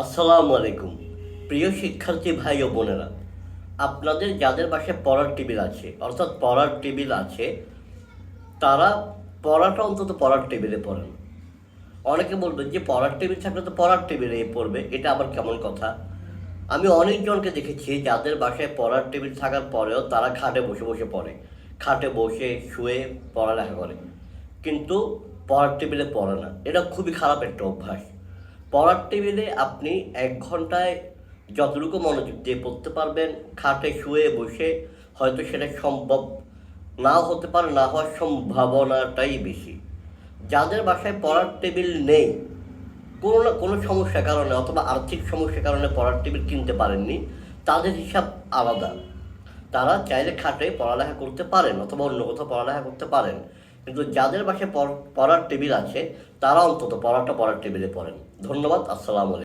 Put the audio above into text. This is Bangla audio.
আসসালামু আলাইকুম। প্রিয় শিক্ষার্থী ভাই ও বোনেরা, আপনাদের যাদের বাসায় পড়ার টেবিল আছে, অর্থাৎ পড়ার টেবিল আছে, তারা পড়াটা অন্তত পড়ার টেবিলে পড়েন। অনেকে বলবেন যে পড়ার টেবিল থাকলে তো পড়ার টেবিলে পড়বে, এটা আবার কেমন কথা? আমি অনেকজনকে দেখেছি যাদের বাসায় পড়ার টেবিল থাকার পরেও তারা খাটে বসে বসে পড়ে, খাটে বসে শুয়ে পড়ালেখা করে, কিন্তু পড়ার টেবিলে পড়ে না। এটা খুবই খারাপ একটা অভ্যাস। পড়ার টেবিলে আপনি 1 ঘন্টায় যতটুকু মনোযোগ দিয়ে পড়তে পারবেন, খাটে শুয়ে বসে হয়তো সেটা সম্ভব নাও হতে পারে, না হওয়ার সম্ভাবনাটাই বেশি। যাদের বাসায় পড়ার টেবিল নেই, কোনো না কোনো সমস্যার কারণে অথবা আর্থিক সমস্যার কারণে পড়ার টেবিল কিনতে পারেননি, তাদের হিসাব আলাদা। তারা চাইলে খাটে পড়ালেখা করতে পারেন অথবা অন্য কোথাও পড়ালেখা করতে পারেন, কিন্তু যাদের বাসায় পড়ার টেবিল আছে তারা অন্তত পড়ার টেবিলে পড়েন। ধন্যবাদ। আসসালামু আলাইকুম।